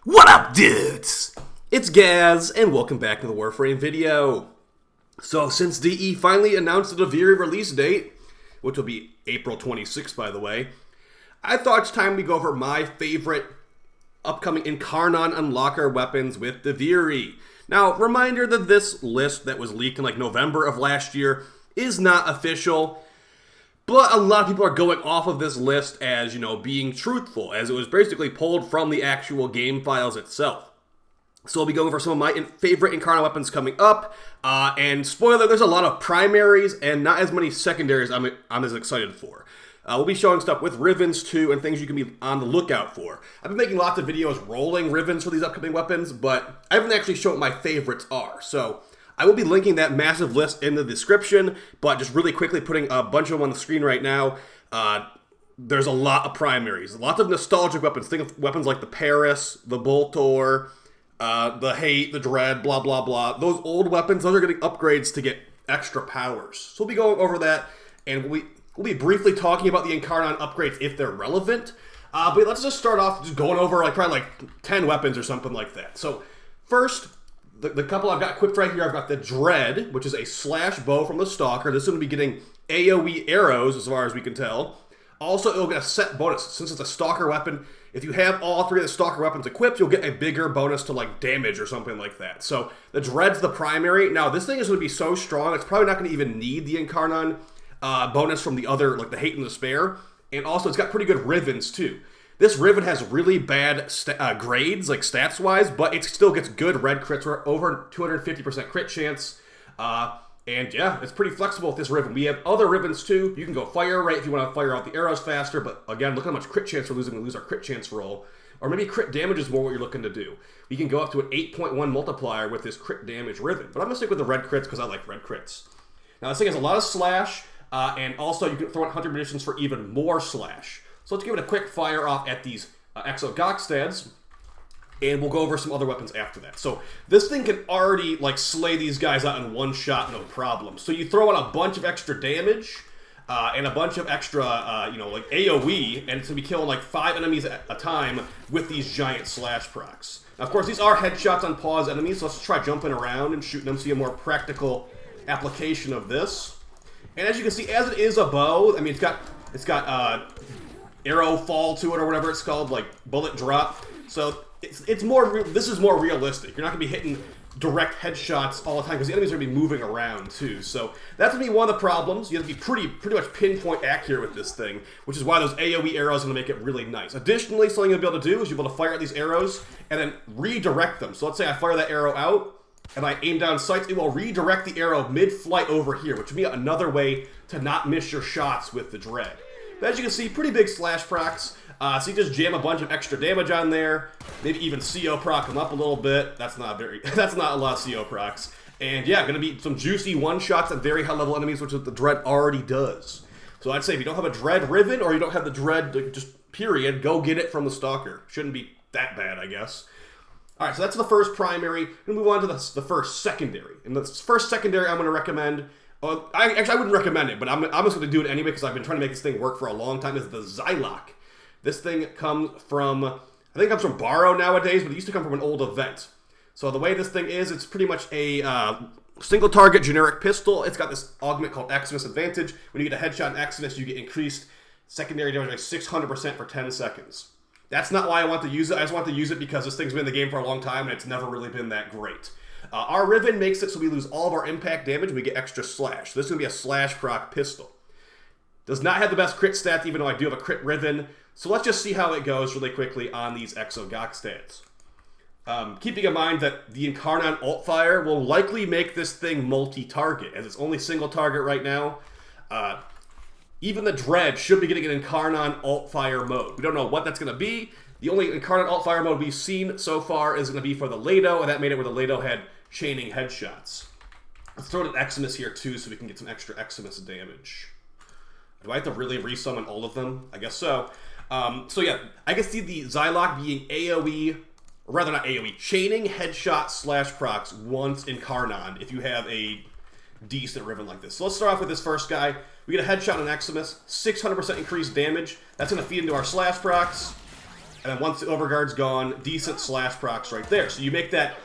What up, dudes? It's Gaz, and welcome back to the Warframe video. So, since DE finally announced the Duviri release date, which will be April 26th, by the way, I thought it's time we go over my favorite upcoming Incarnon unlocker weapons with Duviri. Now, reminder that this list that was leaked in like November of last year is not official, but a lot of people are going off of this list as, being truthful, as it was basically pulled from the actual game files itself. So I'll be going over some of my favorite Incarnon weapons coming up, and spoiler, there's a lot of primaries and not as many secondaries I'm as excited for. We'll be showing stuff with Rivens too, and things you can be on the lookout for. I've been making lots of videos rolling Rivens for these upcoming weapons, but I haven't actually shown what my favorites are, so I will be linking that massive list in the description, but just really quickly putting a bunch of them on the screen right now. There's a lot of primaries, lots of nostalgic weapons. Think of weapons like the Paris, the Boltor, the Hate, the Dread, blah, blah, blah. Those old weapons, those are getting upgrades to get extra powers. So we'll be going over that, and we'll be briefly talking about the Incarnon upgrades if they're relevant. But let's just start off just going over probably 10 weapons or something like that. So first, the couple I've got equipped right here, I've got the Dread, which is a slash bow from the Stalker. This is going to be getting AoE arrows, as far as we can tell. Also, it'll get a set bonus. Since it's a Stalker weapon, if you have all three of the Stalker weapons equipped, you'll get a bigger bonus to damage or something like that. So the Dread's the primary. Now, this thing is going to be so strong, it's probably not going to even need the Incarnon bonus from the other, the Hate and the Spare. And also, it's got pretty good Rivens, too. This Riven has really bad grades, stats-wise, but it still gets good red crits. We're over 250% crit chance. And yeah, it's pretty flexible with this Riven. We have other Rivens too. You can go fire rate if you want to fire out the arrows faster, but again, look how much crit chance we're losing. We lose our crit chance roll. Or maybe crit damage is more what you're looking to do. We can go up to an 8.1 multiplier with this crit damage Riven. But I'm going to stick with the red crits because I like red crits. Now this thing has a lot of slash, and also you can throw in 100 munitions for even more slash. So let's give it a quick fire off at these Exo Gokstads, and we'll go over some other weapons after that. So this thing can already slay these guys out in one shot, no problem. So you throw in a bunch of extra damage and a bunch of extra, AoE, and it's gonna be killing 5 enemies at a time with these giant slash procs. Now, of course, these are headshots on pause enemies, so let's try jumping around and shooting them. See a more practical application of this. And as you can see, as it is a bow, I mean, it's got arrow fall to it or whatever it's called, bullet drop. So it's more. This is more realistic. You're not gonna be hitting direct headshots all the time because the enemies are gonna be moving around too. So that's gonna be one of the problems. You have to be pretty much pinpoint accurate with this thing, which is why those AoE arrows are gonna make it really nice. Additionally, something you'll be able to do is you'll be able to fire at these arrows and then redirect them. So let's say I fire that arrow out and I aim down sights, it will redirect the arrow mid-flight over here, which would be another way to not miss your shots with the Dread. But as you can see, pretty big slash procs. So you just jam a bunch of extra damage on there, maybe even CO proc them up a little bit. That's not a lot of CO procs. And yeah, gonna be some juicy one-shots at very high-level enemies, which is the Dread already does. So I'd say if you don't have a Dread Riven, or you don't have the Dread, just period, go get it from the Stalker. Shouldn't be that bad, I guess. Alright, so that's the first primary. We're gonna move on to the first secondary. And the first secondary I'm gonna recommend, I wouldn't recommend it, but I'm just gonna do it anyway because I've been trying to make this thing work for a long time, is the Zylock. This thing comes from, I think it comes from Borrow nowadays, but it used to come from an old event. So the way this thing is, it's pretty much a single target generic pistol. It's got this augment called Xmas Advantage. When you get a headshot in Xmas, you get increased secondary damage by 600% for 10 seconds. That's not why I want to use it. I just want to use it because this thing's been in the game for a long time and it's never really been that great. Our Riven makes it so we lose all of our impact damage and we get extra slash. So this is going to be a slash proc pistol. Does not have the best crit stats, even though I do have a crit Riven. So let's just see how it goes really quickly on these Exo Gokstads. Keeping in mind that the Incarnon alt fire will likely make this thing multi-target, as it's only single target right now. Even the Dread should be getting an Incarnon alt fire mode. We don't know what that's going to be. The only Incarnon alt fire mode we've seen so far is going to be for the Lado, and that made it where the Lado had chaining headshots. Let's throw in an Xmas here too so we can get some extra Xmas damage. Do I have to really resummon all of them? I guess so. So yeah, I can see the Zylock being AoE, or rather not AoE, chaining headshot slash procs once Incarnon if you have a decent Riven like this. So let's start off with this first guy. We get a headshot on Xmas, 600% increased damage. That's going to feed into our slash procs. and then once the Overguard's gone, decent slash procs right there. So you make that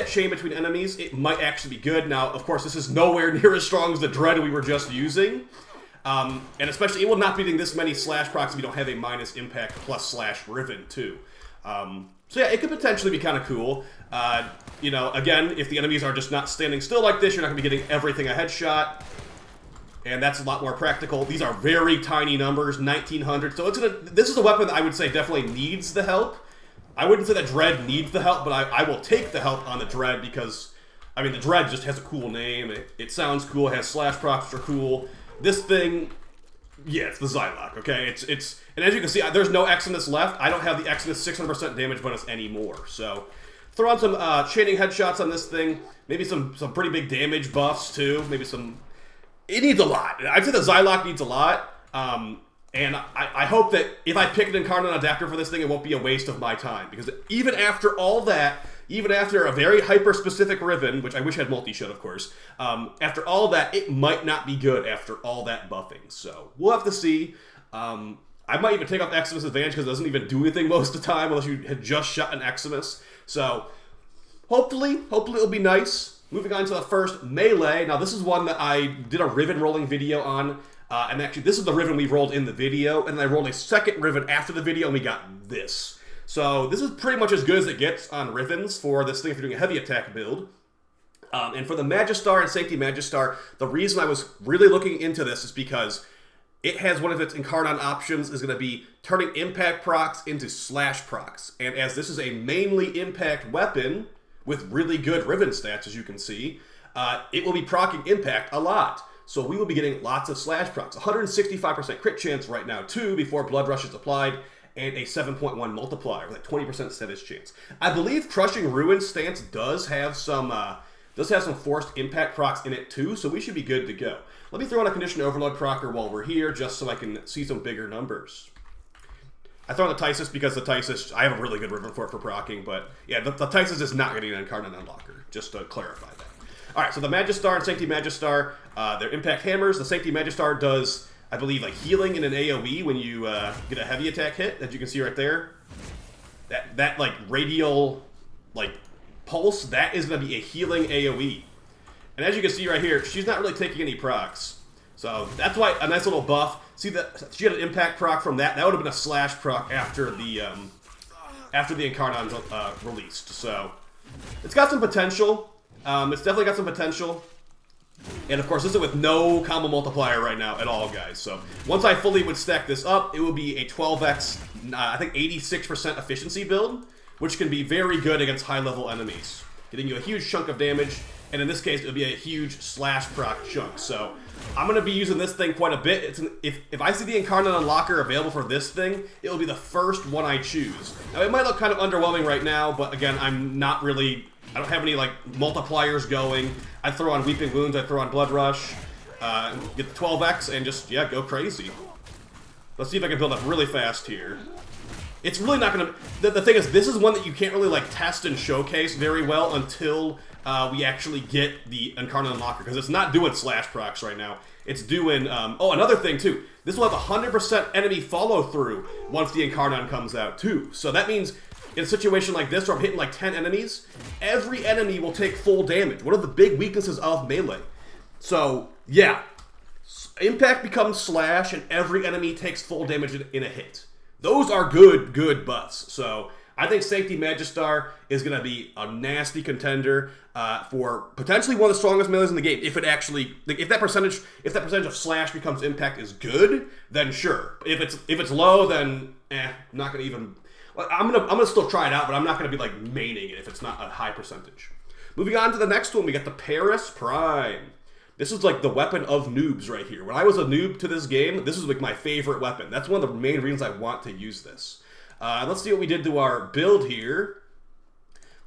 chain between enemies, it might actually be good. Now, of course, this is nowhere near as strong as the Dread we were just using. And especially, it will not be getting this many slash procs if you don't have a minus impact plus slash Riven, too. So yeah, it could potentially be kind of cool. You know, again, if the enemies are just not standing still like this, you're not going to be getting everything a headshot. And that's a lot more practical. These are very tiny numbers, 1900. So this is a weapon that I would say definitely needs the help. I wouldn't say that Dread needs the help, but I will take the help on the Dread because, I mean, the Dread just has a cool name. It sounds cool. It has slash procs which are cool. This thing, yeah, it's the Zylock, okay? And as you can see, there's no Exodus left. I don't have the Exodus 600% damage bonus anymore. So throw on some chaining headshots on this thing. Maybe some pretty big damage buffs, too. Maybe some... It needs a lot. I'd say the Zylock needs a lot. And I hope that if I pick an Incarnon adapter for this thing, it won't be a waste of my time. Because even after all that, even after a very hyper-specific Riven, which I wish had multi-shot, of course, after all that, it might not be good after all that buffing. So we'll have to see. I might even take off Eximus Advantage because it doesn't even do anything most of the time unless you had just shot an Eximus. So hopefully it'll be nice. Moving on to the first melee. Now, this is one that I did a Riven rolling video on. And actually, this is the Riven we rolled in the video. And then I rolled a second Riven after the video, and we got this. So this is pretty much as good as it gets on Rivens for this thing if you're doing a heavy attack build. And for the Magistar and Sancti Magistar, the reason I was really looking into this is because it has one of its Incarnon options is going to be turning impact procs into slash procs. And as this is a mainly impact weapon with really good Riven stats, as you can see, it will be proccing impact a lot. So we will be getting lots of slash procs. 165% crit chance right now, too, before Blood Rush is applied, and a 7.1 multiplier with a 20% status chance. I believe Crushing Ruin stance does have some forced impact procs in it, too, so we should be good to go. Let me throw in a Conditioned Overload procer while we're here, just so I can see some bigger numbers. I throw in the Tysus because the Tysus, I have a really good Riven for it for proccing, but yeah, the Tysus is not getting an Incarnon Unlocker, just to clarify that. Alright, so the Magistar and Sancti Magistar, they're impact hammers. The Sancti Magistar does, I believe, like healing in an AoE when you get a heavy attack hit, as you can see right there. That like radial like pulse, that is going to be a healing AoE. And as you can see right here, she's not really taking any procs. So that's why a nice little buff. See that she had an impact proc from that. That would have been a slash proc after the Incarnon's released. So it's got some potential. It's definitely got some potential. And of course, this is with no combo multiplier right now at all, guys. So once I fully would stack this up, it will be a 12x, I think 86% efficiency build, which can be very good against high-level enemies, getting you a huge chunk of damage. And in this case, it would be a huge slash proc chunk. So I'm going to be using this thing quite a bit. If I see the Incarnon Unlocker available for this thing, it will be the first one I choose. Now, it might look kind of underwhelming right now, but again, I don't have any like multipliers going. I throw on Weeping Wounds, I throw on Blood Rush, get the 12x, and just, yeah, go crazy. Let's see if I can build up really fast here. It's really not going to... The thing is, this is one that you can't really like test and showcase very well until we actually get the Incarnon Unlocker, because it's not doing slash procs right now. It's doing... oh, another thing, too. This will have 100% enemy follow-through once the Incarnon comes out, too. So that means... in a situation like this where I'm hitting like 10 enemies, every enemy will take full damage. One of the big weaknesses of melee. So, yeah. Impact becomes slash, and every enemy takes full damage in a hit. Those are good buffs. So, I think Sancti Magistar is going to be a nasty contender for potentially one of the strongest melees in the game. If it actually, if that percentage of slash becomes impact is good, then sure. If it's low, then not going to even... I'm gonna still try it out, but I'm not gonna be like maining it if it's not a high percentage. Moving on to the next one, we got the Paris Prime. This is like the weapon of noobs right here. When I was a noob to this game, this is like my favorite weapon. That's one of the main reasons I want to use this. Let's see what we did to our build here.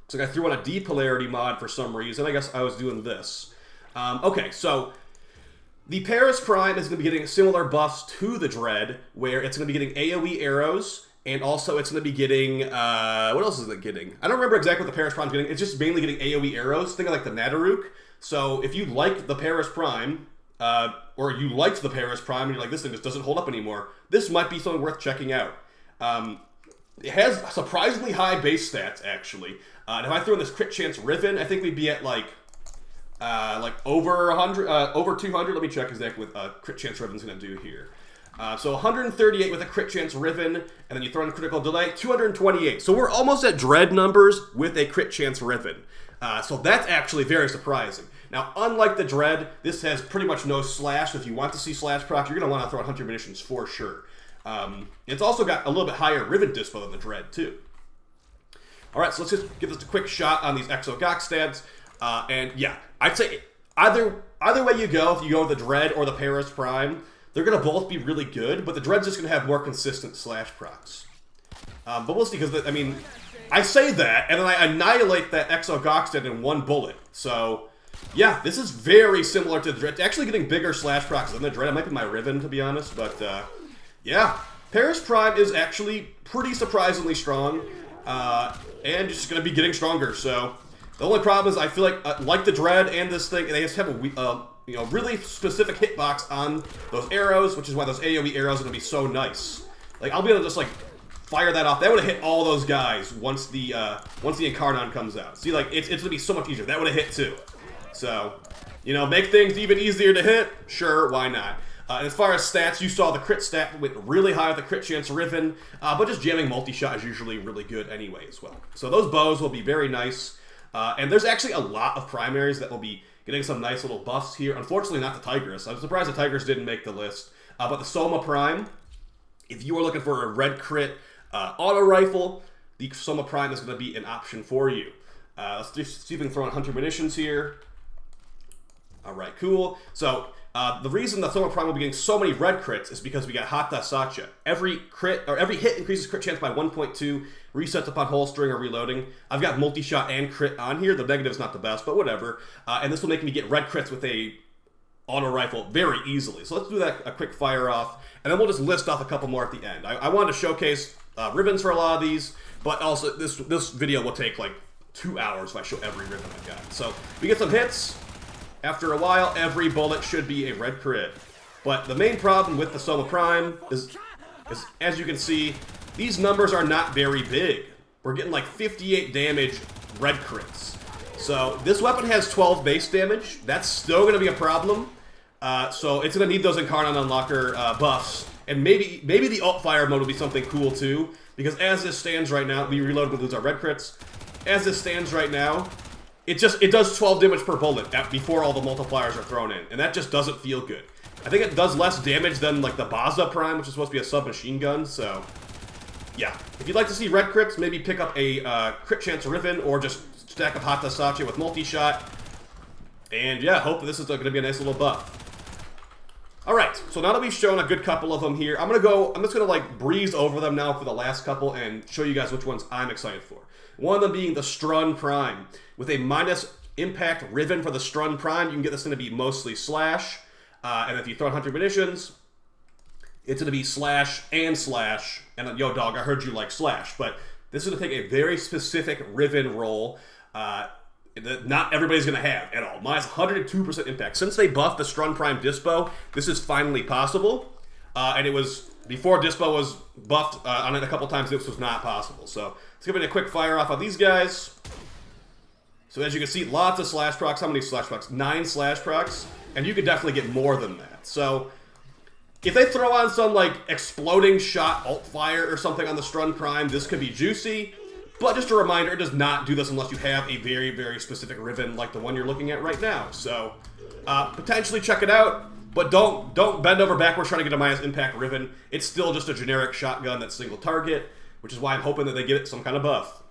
Looks like I threw on a depolarity mod for some reason. I guess I was doing this. Okay, so the Paris Prime is going to be getting similar buffs to the Dread, where it's going to be getting AoE arrows. And also, it's going to be getting, what else is it getting? I don't remember exactly what the Paris Prime's getting. It's just mainly getting AoE arrows. Think of like the Nadaruk. So, if you like the Paris Prime, or you liked the Paris Prime, and you're like, this thing just doesn't hold up anymore, this might be something worth checking out. it has surprisingly high base stats, actually. And if I throw in this crit chance Riven, I think we'd be at like over 100, over 200. Let me check exactly what crit chance Riven's going to do here. So 138 with a crit chance Riven, and then you throw in critical delay, 228. So we're almost at dread numbers with a crit chance Riven. So that's actually very surprising. Now, unlike the dread, this has pretty much no slash. So if you want to see slash proc, you're going to want to throw in Hunter Munitions for sure. It's also got a little bit higher Riven dispo than the dread too. All right, so let's just give this a quick shot on these Exogox stats. And yeah, I'd say either way you go, if you go with the dread or the Paris Prime, they're going to both be really good, but the dread's just going to have more consistent slash procs. But we'll see, because, I mean, I say that, and then I annihilate that Exogox in one bullet. So, yeah, this is very similar to the dread. It's actually getting bigger slash procs than the dread. It might be my Riven, to be honest, but, yeah. Paris Prime is actually pretty surprisingly strong, and just going to be getting stronger, so... The only problem is I feel like the dread and this thing, they just have a really specific hitbox on those arrows, which is why those AoE arrows are going to be so nice. Like, I'll be able to just, like, fire that off. That would have hit all those guys once the Incarnon comes out. See, like, it's going to be so much easier. That would have hit, too. So, make things even easier to hit? Sure, why not? And as far as stats, you saw the crit stat went really high with the crit chance Riven, but just jamming multi-shot is usually really good anyway as well. So those bows will be very nice. And there's actually a lot of primaries that will be getting some nice little buffs here. Unfortunately, not the Tigress. I'm surprised the Tigress didn't make the list. But the Soma Prime, if you are looking for a red crit auto rifle, the Soma Prime is going to be an option for you. Let's just see if we can throw in Hunter Munitions here. All right, cool. So the reason the Soma Prime will be getting so many red crits is because we got Hata Satya. Every hit increases crit chance by 1.2, resets upon holstering or reloading. I've got multi-shot and crit on here. The negative's not the best, but whatever. And this will make me get red crits with a auto rifle very easily. So let's do that a quick fire off, and then we'll just list off a couple more at the end. I wanted to showcase ribbons for a lot of these, but also this video will take like 2 hours if I show every ribbon I got. So we get some hits. After a while, every bullet should be a red crit. But the main problem with the Soma Prime is, as you can see, these numbers are not very big. We're getting like 58 damage red crits. So this weapon has 12 base damage. That's still going to be a problem. So it's going to need those Incarnon Unlocker buffs. And maybe the alt fire mode will be something cool too. Because as this stands right now, we reload, we lose our red crits. As this stands right now, it does 12 damage per bullet before all the multipliers are thrown in, and that just doesn't feel good. I think it does less damage than like the Baza Prime, which is supposed to be a submachine gun. So, yeah, if you'd like to see red crits, maybe pick up a crit chance Riven or just stack up Hata Satya with multi-shot. And yeah, hope this is going to be a nice little buff. All right, so now that we've shown a good couple of them here, I'm just going to like breeze over them now for the last couple and show you guys which ones I'm excited for. One of them being the Strun Prime. With a minus impact Riven for the Strun Prime, you can get this going to be mostly slash. And if you throw in Hunter Munitions, it's going to be slash. And yo, dog, I heard you like slash. But this is going to take a very specific Riven roll that not everybody's going to have at all. Minus 102% impact. Since they buffed the Strun Prime Dispo, this is finally possible. And it was, before Dispo was buffed on it a couple times, this was not possible. So let's give it a quick fire off on these guys. So as you can see, lots of slash procs. How many slash procs? 9 slash procs. And you could definitely get more than that. So if they throw on some like exploding shot alt fire or something on the Strun Prime, this could be juicy. But just a reminder, it does not do this unless you have a very, very specific Riven like the one you're looking at right now. So potentially check it out. But don't bend over backwards trying to get a minus impact Riven. It's still just a generic shotgun that's single target, which is why I'm hoping that they give it some kind of buff.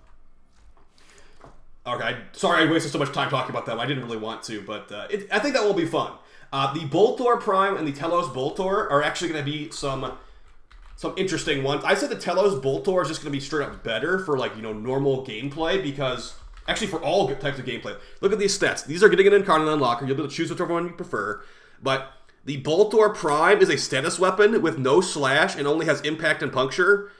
Okay, sorry I wasted so much time talking about them. I didn't really want to, but I think that will be fun. The Boltor Prime and the Telos Boltor are actually going to be some interesting ones. I said the Telos Boltor is just going to be straight up better for like normal gameplay because actually for all types of gameplay. Look at these stats. These are getting an Incarnon Unlocker. You'll be able to choose whichever one you prefer. But the Boltor Prime is a status weapon with no slash and only has impact and puncture,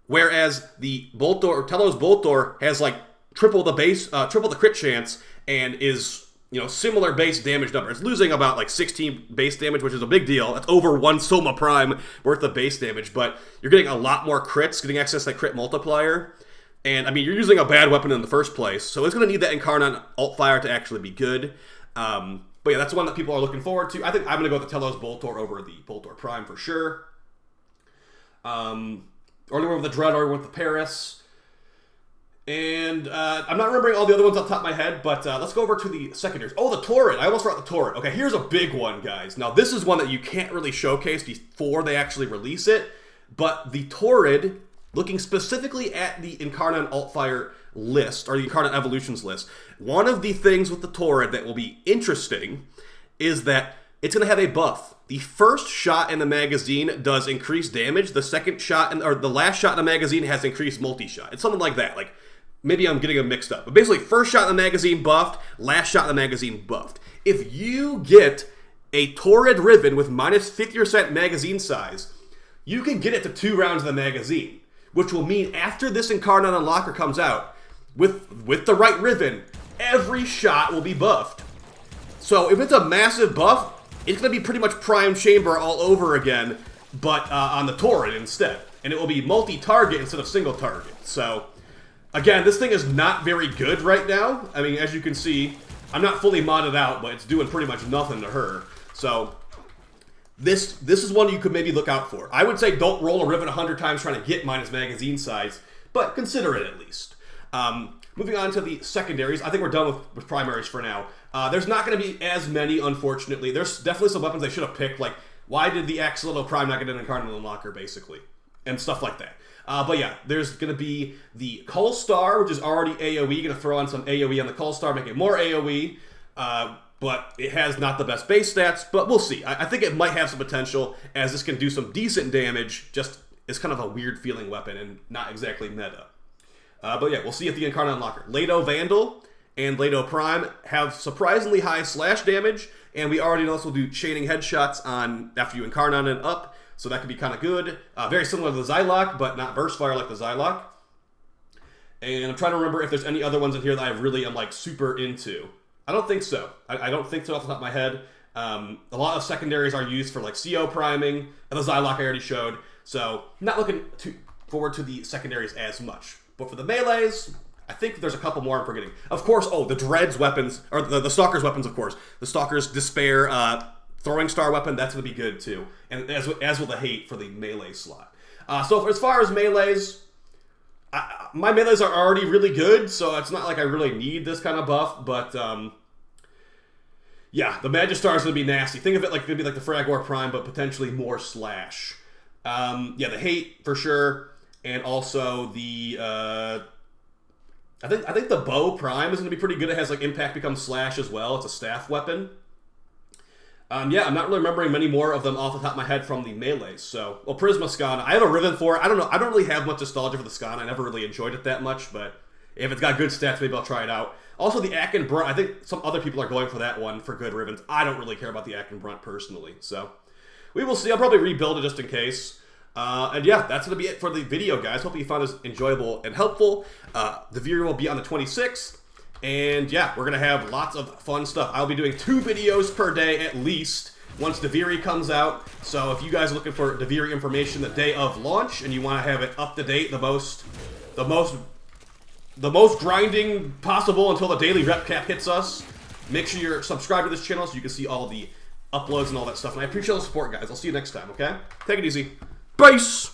whereas the Telos Boltor has like triple the crit chance and is similar base damage number. It's losing about like 16 base damage, which is a big deal. That's over 1 Soma Prime worth of base damage, but you're getting a lot more crits, getting access to that crit multiplier. And, I mean, you're using a bad weapon in the first place, so it's going to need that Incarnon alt fire to actually be good. But yeah, that's one that people are looking forward to. I think I'm going to go with the Telos Boltor over the Boltor Prime for sure. Or with the Dread, or with the Paris. And I'm not remembering all the other ones off the top of my head, but let's go over to the secondaries. Oh, the Torrid. I almost forgot the Torrid. Okay, here's a big one, guys. Now, this is one that you can't really showcase before they actually release it, but the Torrid, looking specifically at the Incarnon Altfire list, or the Incarnon Evolutions list, one of the things with the Torrid that will be interesting is that it's going to have a buff. The first shot in the magazine does increase damage. The second shot, or the last shot in the magazine has increased multi-shot. It's something like that. Like, maybe I'm getting them mixed up. But basically, first shot in the magazine buffed, last shot in the magazine buffed. If you get a Torrid Riven with minus 50% magazine size, you can get it to 2 rounds of the magazine, which will mean after this Incarnon Unlocker comes out, with the right Riven, every shot will be buffed. So if it's a massive buff, it's going to be pretty much Prime Chamber all over again, but on the Torrid instead. And it will be multi-target instead of single target. So, again, this thing is not very good right now. I mean, as you can see, I'm not fully modded out, but it's doing pretty much nothing to her. So, this is one you could maybe look out for. I would say don't roll a Riven 100 times trying to get minus magazine size, but consider it at least. Moving on to the secondaries, I think we're done with primaries for now. There's not going to be as many, unfortunately. There's definitely some weapons they should have picked, like, why did the Axolotl Prime not get an Incarnon Unlocker, basically? And stuff like that. But yeah, there's going to be the Cull Star, which is already AoE. Going to throw on some AoE on the Cull Star, make it more AoE. But it has not the best base stats, but we'll see. I think it might have some potential, as this can do some decent damage, just it's kind of a weird feeling weapon and not exactly meta. But yeah, we'll see if the Incarnon Unlocker. Leto Vandal and Leto Prime have surprisingly high slash damage, and we already know this will do chaining headshots on after you Incarnon and up, so that could be kind of good. Very similar to the Zylock, but not burst fire like the Zylock. And I'm trying to remember if there's any other ones in here that I really am like super into. I don't think so. I don't think so off the top of my head. A lot of secondaries are used for like CO priming, and the Zylock I already showed, so not looking forward to the secondaries as much. But for the melees, I think there's a couple more I'm forgetting. Of course, the Dread's weapons, or the Stalker's weapons, of course. The Stalker's Despair throwing star weapon, that's going to be good too. And as will the Hate for the melee slot. So as far as melees, my melees are already really good, so it's not like I really need this kind of buff, but yeah, the Magistar is going to be nasty. Think of it like maybe like the Fragor Prime, but potentially more slash. Yeah, the Hate for sure. And also the, I think the Bow Prime is going to be pretty good. It has like impact becomes slash as well. It's a staff weapon. Yeah, I'm not really remembering many more of them off the top of my head from the melees. So, well, Prisma Skana. I have a Riven for it. I don't know. I don't really have much nostalgia for the Skana. I never really enjoyed it that much, but if it's got good stats, maybe I'll try it out. Also, the Akin Brunt. I think some other people are going for that one for good Rivens. I don't really care about the Akin Brunt personally. So, we will see. I'll probably rebuild it just in case. And yeah, that's going to be it for the video, guys. Hope you found this enjoyable and helpful. Duviri will be on the 26th. And yeah, we're going to have lots of fun stuff. I'll be doing 2 videos per day at least once Duviri comes out. So if you guys are looking for Duviri information the day of launch and you want to have it up to date, the most grinding possible until the daily rep cap hits us, make sure you're subscribed to this channel so you can see all the uploads and all that stuff. And I appreciate the support, guys. I'll see you next time, okay? Take it easy. Peace!